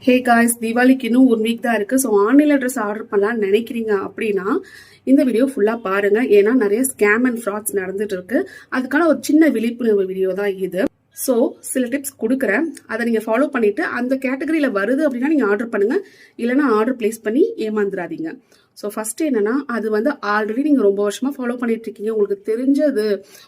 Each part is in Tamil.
ஹே காய்ஸ், தீபாவளிக்கு இன்னும் 1 வீக் தான் இருக்குது. ஸோ ஆன்லைனில் ட்ரெஸ் ஆர்டர் பண்ணலான்னு நினைக்கிறீங்க அப்படின்னா இந்த வீடியோ ஃபுல்லாக பாருங்கள். ஏன்னா நிறைய ஸ்கேம் அண்ட் ஃப்ராட்ஸ் நடந்துட்டு இருக்கு. அதுக்கான ஒரு சின்ன விழிப்புணர்வு வீடியோ தான் இது. ஸோ சில டிப்ஸ் கொடுக்குறேன், அதை நீங்கள் ஃபாலோ பண்ணிவிட்டு அந்த கேட்டகரியில் வருது அப்படின்னா நீங்கள் ஆர்டர் பண்ணுங்கள். இல்லைனா ஆர்டர் பிளேஸ் பண்ணி ஏமாந்துடாதீங்க. ஸோ ஃபர்ஸ்ட் என்னன்னா, அது வந்து ஆல்ரெடி நீங்கள் ரொம்ப வருஷமாக ஃபாலோ பண்ணிட்டு இருக்கீங்க, உங்களுக்கு தெரிஞ்சது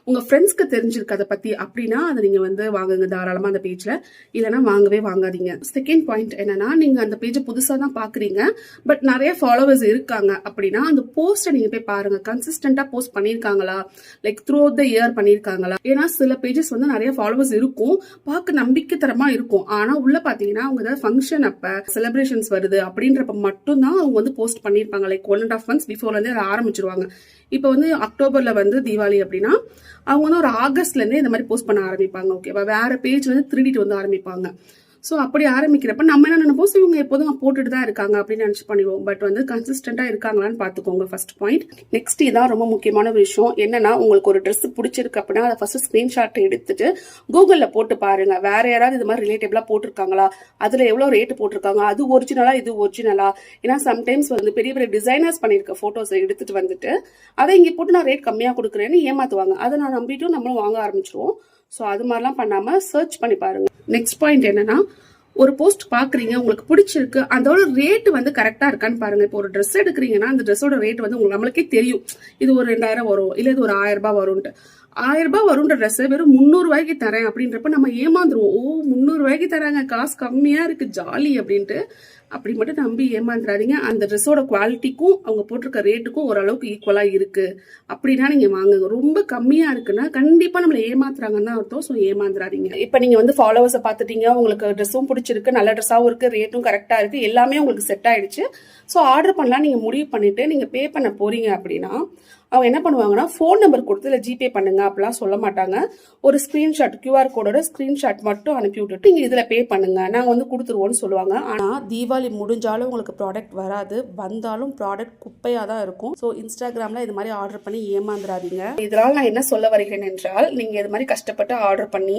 உங்கள் ஃப்ரெண்ட்ஸ்க்கு தெரிஞ்சிருக்கு அதை பற்றி அப்படின்னா அதை நீங்கள் வந்து வாங்குங்க தாராளமாக அந்த பேஜில். இல்லைனா வாங்கவே வாங்காதீங்க. செகண்ட் பாயிண்ட் என்னன்னா, நீங்கள் அந்த பேஜை புதுசாக தான் பார்க்குறீங்க, பட் நிறைய ஃபாலோவர்ஸ் இருக்காங்க அப்படின்னா அந்த போஸ்ட்டை நீங்கள் போய் பாருங்கள். கன்சிஸ்டண்டாக போஸ்ட் பண்ணியிருக்காங்களா, like through out the year பண்ணியிருக்காங்களா. ஏன்னா சில பேஜஸ் வந்து நிறைய ஃபாலோவர்ஸ் இருக்கும், பார்க்க நம்பிக்கைத்தரமாக இருக்கும். ஆனால் உள்ள பார்த்தீங்கன்னா அவங்க ஏதாவது ஃபங்க்ஷன் அப்போ செலிப்ரேஷன்ஸ் வருது அப்படின்றப்ப மட்டும்தான் அவங்க வந்து போஸ்ட் பண்ணியிருப்பாங்க. லைக் 1.5 months பிஃபோர்லேருந்து அதை ஆரம்பிச்சிருவாங்க. இப்போ வந்து அக்டோபரில் வந்து தீபாவளி அப்படின்னா அவங்க வந்து ஒரு ஆகஸ்ட்லேருந்தே இந்த மாதிரி போஸ்ட் பண்ண ஆரம்பிப்பாங்க. ஓகேவா, வேற பேஜ் வந்து திருடிட்டு வந்து ஆரம்பிப்பாங்க. ஸோ அப்படி ஆரம்பிக்கிறப்ப நம்ம என்ன நினைப்போம், இவங்க எப்போதும் போட்டுட்டு தான் இருக்காங்க அப்படின்னு நினச்சி பண்ணிடுவோம். பட் வந்து கன்சிஸ்டண்டாக இருக்காங்களான்னு பார்த்துக்கோங்க ஃபர்ஸ்ட் பாயிண்ட். நெக்ஸ்ட் இதான் ரொம்ப முக்கியமான விஷயம் என்னன்னா, உங்களுக்கு ஒரு ட்ரெஸ் பிடிச்சிருக்கு அப்படின்னா அதை ஃபர்ஸ்ட் ஸ்கிரீன்ஷாட் எடுத்துட்டு கூகுளில் போட்டு பாருங்க. வேற யாராவது இது மாதிரி ரிலேட்டிவ்லாம் போட்டிருக்காங்களா, அதில் எவ்வளோ ரேட்டு போட்டிருக்காங்க, அது ஒரிஜினலா இது ஒரிஜினலா. ஏன்னா சம்டைம்ஸ் வந்து பெரிய பெரிய டிசைனர்ஸ் பண்ணியிருக்க ஃபோட்டோஸை எடுத்துட்டு வந்துட்டு அதை இங்கே போட்டு நான் ரேட் கம்மியாக கொடுக்குறேன்னு ஏமாத்துவாங்க. அதை நான் நம்பிட்டும் நம்மளும் வாங்க ஆரம்பிச்சிருவோம். ஸோ அது மாதிரிலாம் பண்ணாமல் சர்ச் பண்ணி பாருங்க. நெக்ஸ்ட் பாயிண்ட் என்னன்னா, ஒரு போஸ்ட் பாக்குறீங்க, உங்களுக்கு பிடிச்சிருக்கு, அதோட ரேட் வந்து கரெக்டா இருக்கான்னு பாருங்க. இப்போ ஒரு ட்ரெஸ் எடுக்கிறீங்கன்னா அந்த ட்ரெஸ்ஸோட ரேட் வந்து உங்களுக்கு நம்மளுக்கே தெரியும், இது ஒரு 2000 வரும், இல்லை இது ஒரு 1000 ரூபாய் வரும்ட்டு. 1000 ரூபாய் வரும்ன்ற ட்ரெஸ் வெறும் 300 ரூபாய்க்கு தரேன் அப்படின்றப்ப நம்ம ஏமாந்துருவோம். ஓ 300 ரூபாய்க்கு தராங்க, காசு கம்மியா இருக்கு, ஜாலி அப்படின்ட்டு. அப்படி மட்டும் நம்பி ஏமாந்துடாதீங்க. அந்த ட்ரெஸ்ஸோட குவாலிட்டிக்கும் அவங்க போட்டிருக்க ரேட்டுக்கும் ஓரளவுக்கு ஈக்குவலா இருக்கு அப்படின்னா நீங்க வாங்குங்க. ரொம்ப கம்மியா இருக்குன்னா கண்டிப்பா நம்மளை ஏமாத்துறாங்கன்னு தான் அர்த்தம். ஸோ ஏமாந்துடாதீங்க. இப்ப நீங்க வந்து ஃபாலோவர்ஸை பார்த்துட்டீங்க, உங்களுக்கு ட்ரெஸ்ஸும் பிடிச்சிருக்கு, நல்ல ட்ரெஸ்ஸாகவும் இருக்கு, ரேட்டும் கரெக்டா இருக்கு, எல்லாமே உங்களுக்கு செட் ஆயிடுச்சு. ஸோ ஆர்டர் பண்ணலாம் நீங்க முடிவு பண்ணிட்டு நீங்க பே பண்ண போறீங்க அப்படின்னா அவங்க என்ன பண்ணுவாங்கன்னா, ஃபோன் நம்பர் கொடுத்து இல்லை ஜிபே பண்ணுங்க அப்படிலாம் சொல்ல மாட்டாங்க. ஒரு ஸ்கிரீன்ஷாட், கியூஆர் கோடோட ஸ்கிரீன்ஷாட் மட்டும் அனுப்பி விட்டுட்டு நீங்க இதுல பே பண்ணுங்க, நாங்க வந்து கொடுத்துருவோம்னு சொல்லுவாங்க. ஆனா தீபாவளி முடிஞ்சாலும் உங்களுக்கு ப்ராடக்ட் வராது, வந்தாலும் ப்ராடக்ட் குப்பையா தான் இருக்கும். ஸோ இன்ஸ்டாகிராம்ல இது மாதிரி ஆர்டர் பண்ணி ஏமாந்துடாதீங்க. இதனால நான் என்ன சொல்ல வருகிறேன் என்றால், நீங்க இது மாதிரி கஷ்டப்பட்டு ஆர்டர் பண்ணி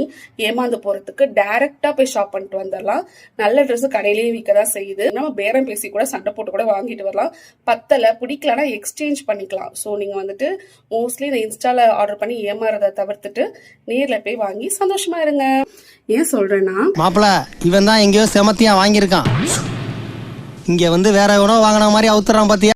ஏமாந்து போறதுக்கு டைரக்டா போய் ஷாப் பண்ணிட்டு வந்துடலாம். நல்ல ட்ரெஸ் கடையிலேயே விற்க தான் செய்யுது. நம்ம பேரம் பேசி கூட சண்டை போட்டு கூட வாங்கிட்டு வரலாம். பத்தல பிடிக்கலன்னா எக்ஸ்சேஞ்ச் பண்ணிக்கலாம். ஸோ நீங்க வந்துட்டு மோஸ்ட்லி இந்த இன்ஸ்டால ஆர்டர் பண்ணி ஏமாறதை தவிர்த்துட்டு நேர்ல போய் வாங்கி சந்தோஷமா இருங்க. ஏன் சொல்றேன்னா, மாப்பிள இவன் தான் எங்கேயோ செமத்தியா வாங்கியிருக்கான், இங்க வந்து வேற எவனோ வாங்கின மாதிரி அவுத்துறான் பாத்தியா.